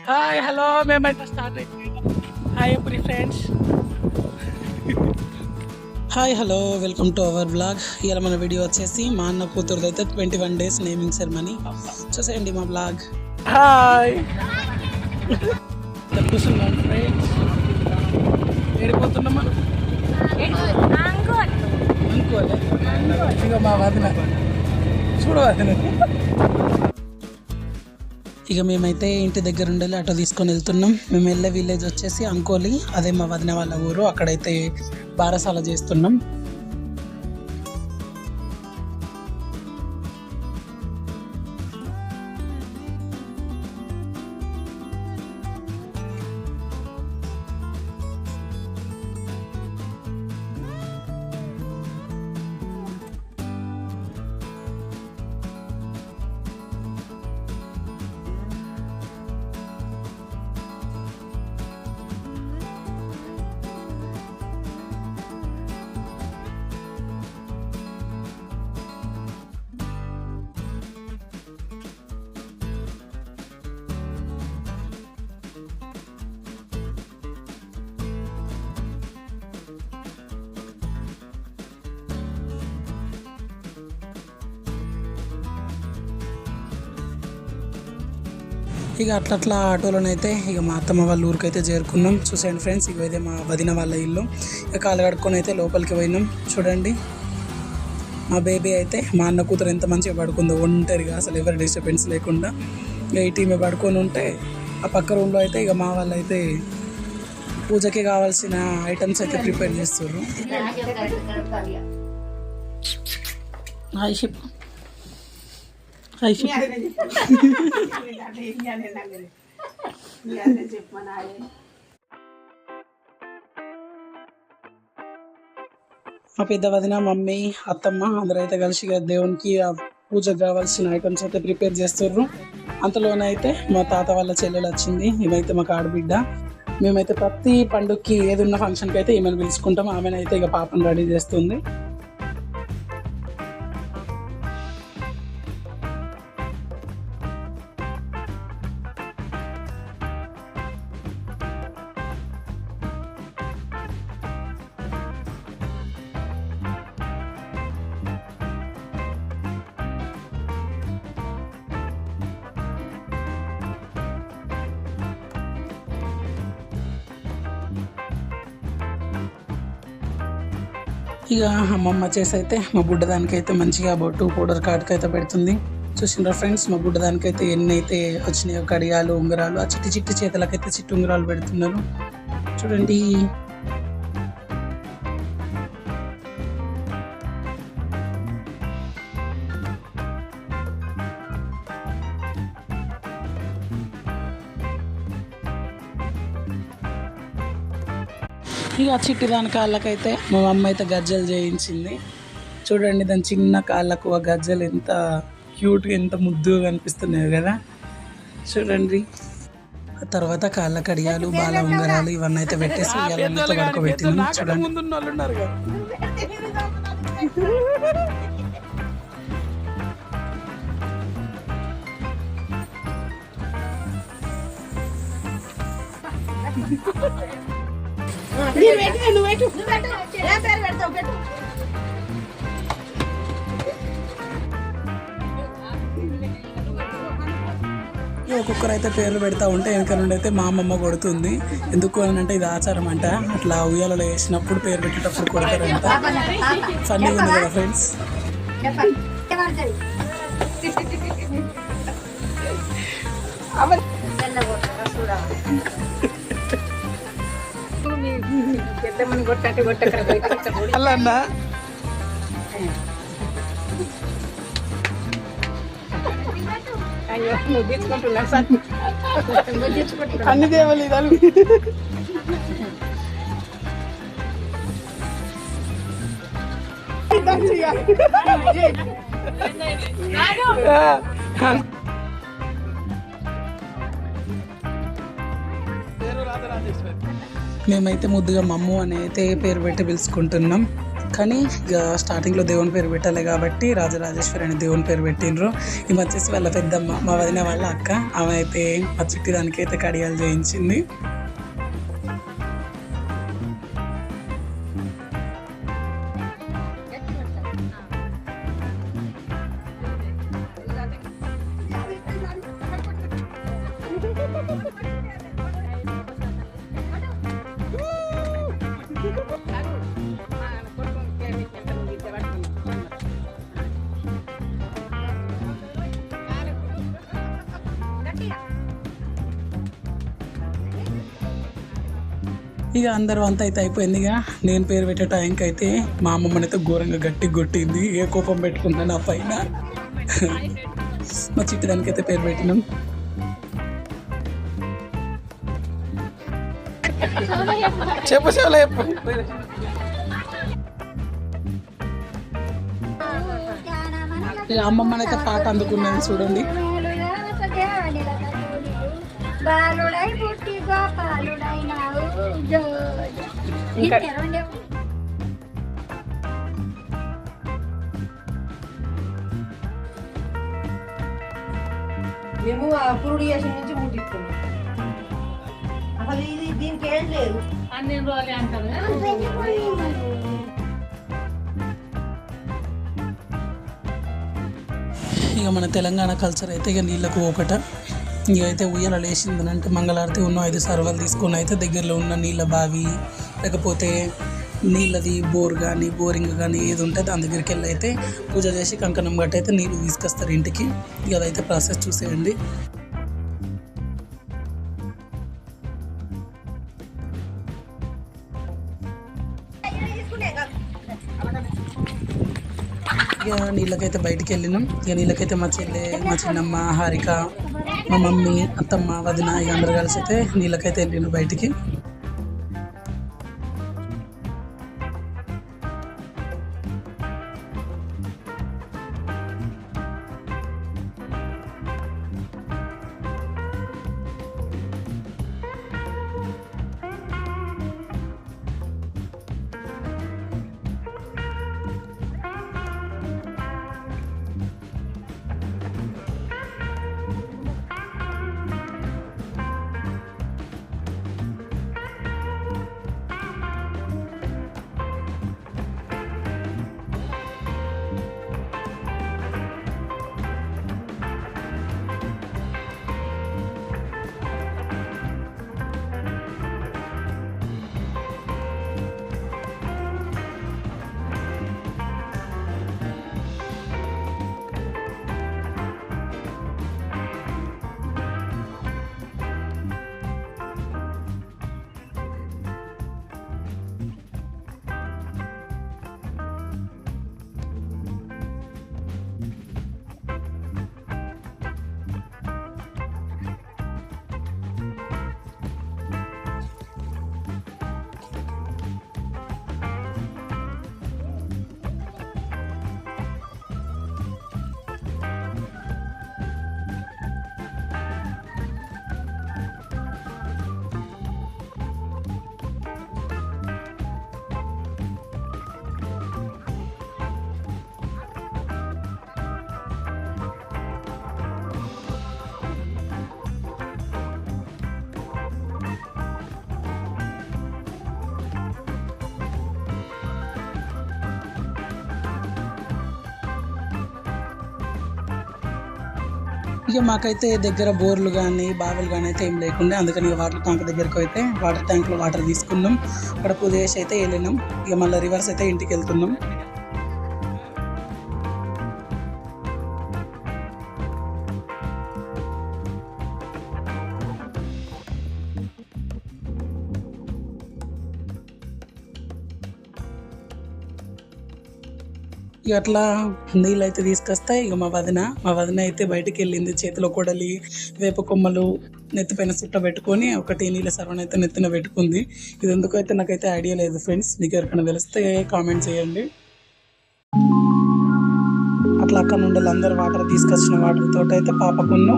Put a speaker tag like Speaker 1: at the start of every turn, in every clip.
Speaker 1: Hi hello మేమైతే start అయిపోయాం. Hi every friends. Hi hello welcome to our blog. ఇవాళ మన వీడియో వచ్చేసి మా అన్న కూతురుది అయితే 21 days నేమింగ్ సెరమనీ. చూసేయండి మా బ్లాగ్. హాయ్ కూర్చున్నాం ఫ్రెండ్స్. ఏడిపోతున్నాం మనం అనుకోలే. ఇక మా వదిన చూడవదిన. ఇక మేమైతే ఇంటి దగ్గర ఉండాలి ఆటో తీసుకొని వెళ్తున్నాం. మేము వెళ్ళే విలేజ్ వచ్చేసి అంకోలి, అదే మా వదిన వాళ్ళ ఊరు. అక్కడైతే బారసాల చేస్తున్నాం. ఇక అట్లా ఆటోలోనైతే ఇక మా అత్తమ్మ వాళ్ళ ఊరికి అయితే చేరుకున్నాం. చూసేయండి ఫ్రెండ్స్, ఇక ఇదే మా వదిన వాళ్ళ ఇల్లు. ఇక కాలు కడుక్కొని అయితే లోపలికి పోయినాం. చూడండి మా బేబీ అయితే, మా అన్న కూతురు ఎంత మంచిగా పడుకుందో ఒంటరిగా, అసలు ఎవరి డిస్టర్బెన్స్ లేకుండా. ఇక ఈ టీమే పడుకొని ఉంటే ఆ పక్క రూమ్లో అయితే ఇక మా వాళ్ళు అయితే పూజకి కావాల్సిన ఐటమ్స్ అయితే ప్రిపేర్ చేస్తుర్రు. హాయ్ షిప్, హాయ్ షిప్. మా పెద్ద వదిన, మమ్మీ, అత్తమ్మ అందరూ అయితే కలిసి దేవునికి ఆ పూజకు కావాల్సిన ఐటమ్స్ అయితే ప్రిపేర్ చేస్తుర్రు. అంతలోనైతే మా తాత వాళ్ళ చెల్లెలు వచ్చింది. ఇవైతే మాకు ఆడబిడ్డ. మేమైతే ప్రతి పండుగకి ఏదున్న ఫంక్షన్కి అయితే ఈమెను పిలుచుకుంటాం. ఆమెనైతే ఇక పాపను రెడీ చేస్తుంది. ఇక అమ్మమ్మ చేసి అయితే మా బుడ్డదానికి అయితే మంచిగా బొట్టు పౌడర్ కాటుకు అయితే పెడుతుంది. చూసిండ్రా ఫ్రెండ్స్, మా బుడ్డదానికి అయితే ఎన్ని అయితే వచ్చినాయో కడియాలు, ఉంగరాలు. ఆ చిట్టి చిట్టి చేతులకైతే చిట్టి ఉంగరాలు పెడుతున్నారు. చూడండి. ఇక చిట్టి దాని కాళ్ళకైతే మా అమ్మ అయితే గజ్జలు చేయించింది. చూడండి దాని చిన్న కాళ్ళకు ఆ గజ్జలు ఎంత క్యూట్గా, ఎంత ముద్దుగా కనిపిస్తున్నాయి కదా. చూడండి. ఆ తర్వాత కాళ్ళ కడియాలు, బాల ఉంగరాలు ఇవన్నీ అయితే పెట్టేసి ఇవాళ పడుకోబెట్టింది. చూడండి. ఒక్కొక్కరు అయితే పేర్లు పెడతా ఉంటే వెనక నుండి అయితే మా అమ్మమ్మ కొడుతుంది. ఎందుకు అని అంటే ఇది ఆచారం అంట. అట్లా ఉయ్యాలలో వేసినప్పుడు పేరు పెట్టేటప్పుడు కొడతారంట. ఫన్నీగా ఉంది కదా ఫ్రెండ్స్. అలా అన్నా అన్ని దేవాలి మేమైతే ముద్దుగా మమ్ము అని అయితే పేరు పెట్టి పిలుచుకుంటున్నాం. కానీ ఇక స్టార్టింగ్లో దేవుని పేరు పెట్టాలి కాబట్టి రాజరాజేశ్వరి అని దేవుని పేరు పెట్టిండ్రు. ఈ వచ్చేసి వాళ్ళ పెద్దమ్మ, మా వదిన వాళ్ళ అక్క. ఆమె అయితే మా చిట్టి దానికైతే కడియాలు చేయించింది. ఇక అందరూ అంతా అయితే అయిపోయింది. ఇక నేను పేరు పెట్టే టైంకి అయితే మా అమ్మమ్మనైతే ఘోరంగా గట్టి కొట్టింది. ఏ కోపం పెట్టుకున్నా నా పైన. మా చిట్టి దానికైతే పేరు పెట్టినాం. చెప్పు చెప్పు చెప్పు. ఇక అమ్మమ్మనైతే పాట అందుకున్నది చూడండి. బాలుడై పుట్టి గోపాలుడైనావు.
Speaker 2: మేము ఆ పురుడు చేసిన నుంచి ముట్టిస్తున్నాం. అసలు ఇది దీనికి ఏం లేదు. అన్ని రోజులే అంటారు.
Speaker 1: ఇక మన తెలంగాణ కల్చర్ అయితే ఇక నీళ్ళకు ఒకట. ఇక అయితే ఉయ్యాల లేచింది అంటే మంగళారతి ఉన్న 5 సర్వలు తీసుకొని అయితే దగ్గరలో ఉన్న నీళ్ళ బావి లేకపోతే నీళ్ళది బోర్ కానీ బోరింగ్ కానీ ఏది ఉంటే దాని దగ్గరికి వెళ్ళి అయితే పూజ చేసి కంకణం గట్టి అయితే నీళ్ళు తీసుకొస్తారు ఇంటికి. ఇక అదైతే ప్రాసెస్ చూసేయండి. ఇక నీళ్ళకైతే బయటికి వెళ్ళినాం. ఇక నీళ్ళకైతే మా చెల్లె, మా చిన్నమ్మ, హారిక, మా మమ్మీ, అత్తమ్మ, వదిన ఇక అందరు కలిసి అయితే నీళ్ళకైతే వెళ్ళిండ్రు బయటికి. ఇక మాకైతే దగ్గర బోర్లు కానీ బావులు కానీ అయితే ఏం లేకుండా, అందుకని వాటర్ ట్యాంక్ దగ్గరకు అయితే వాటర్ ట్యాంక్లో వాటర్ తీసుకున్నాం. అక్కడ పూజ చేసి అయితే వెళ్ళినాం. ఇక మళ్ళీ రివర్స్ అయితే ఇంటికి వెళ్తున్నాం. ఇక అట్లా నీళ్ళు అయితే తీసుకొస్తాయి. ఇక మా వదిన అయితే బయటికి వెళ్ళింది. చేతిలో కొడలి, వేప కొమ్మలు నెత్తిపైన చుట్ట పెట్టుకొని ఒకటి నీళ్ళ సర్వను అయితే నెత్తిన పెట్టుకుంది. ఇది ఎందుకైతే నాకైతే ఐడియా లేదు ఫ్రెండ్స్. మీకు ఎవరికైనా తెలిస్తే కామెంట్ చేయండి. అట్లా అక్కడ నుండి అందరు వాటర్ తీసుకొచ్చిన వాటర్ తోటి అయితే పాపకున్న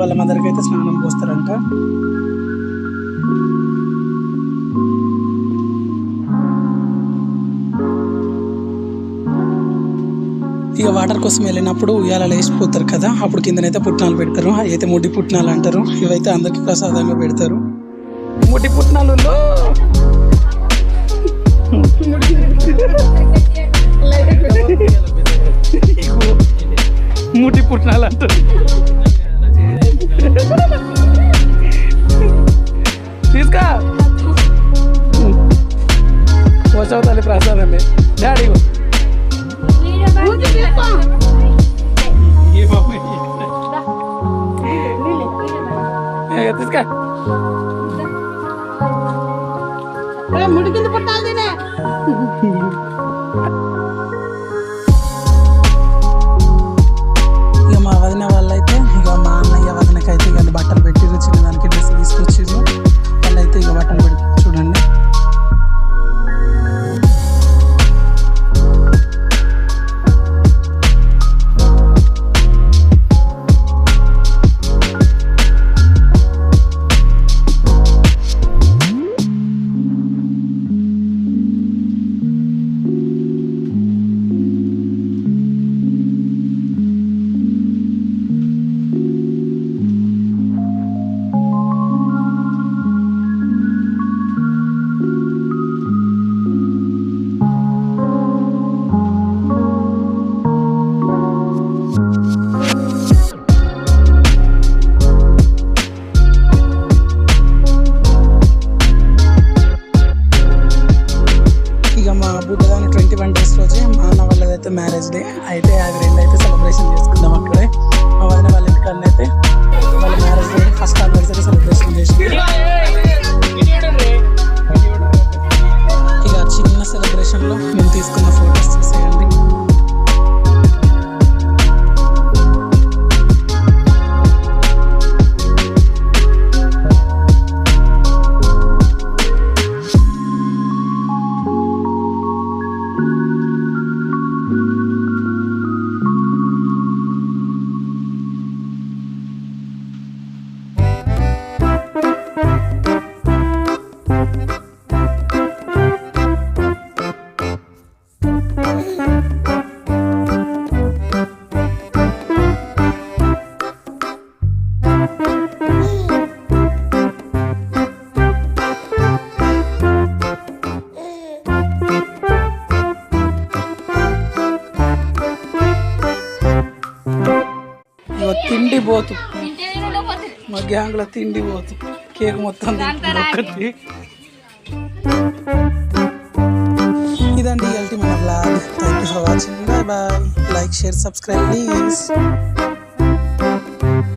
Speaker 1: వాళ్ళ మదర్కి అయితే స్నానం పోస్తారంట. ఇక వాటర్ కోసం వెళ్ళినప్పుడు ఉయ్యాలలో వేసిపోతారు కదా, అప్పుడు కిందనైతే పుట్నాలు పెడతారు. అయితే ముడ్డి పుట్నాలు అంటారు. ఇవైతే అందరికి ప్రసాదంగా పెడతారు. ముడ్డి పుట్నాలు ముడ్డి పుట్నాలు అంటారు. తీసుకా పోషవతల్లి ప్రసాదమే డాడీ తీసుకా
Speaker 2: ముడి కింద పుట్టాలి తినే
Speaker 1: ఇక మా వదిన వాళ్ళైతే ఇక మా అన్నయ్య వదినకైతే ఇక బట్టలు పెట్టిరు. చిన్నదానికి డ్రెస్ తీసుకొచ్చిర్రు. వాళ్ళైతే ఇక బట్టలు పెట్టి చూడండి. బుడ్డదాని 21 days రోజే మా అన్న వాళ్ళదైతే మ్యారేజ్ డే. అయితే అది 2 అయితే సెలబ్రేషన్ చేసుకుందాం అక్కడే. మా వదిన వాళ్ళ ఇంటికన్నా అయితే వాళ్ళ marriage day first anniversary celebration చేసి ఇక చిన్న సెలబ్రేషన్లో మేము తీసుకున్న ఫొటోస్ చూసేయండి. తిండి పోతు మా గ్యాంగ్లో తిండి పోతు కేక్ మొత్తం ఒక్కటి. ఇదండి ఇవాల్టి మన vlog. Thank you for watching. Bye bye. Like share subscribe please.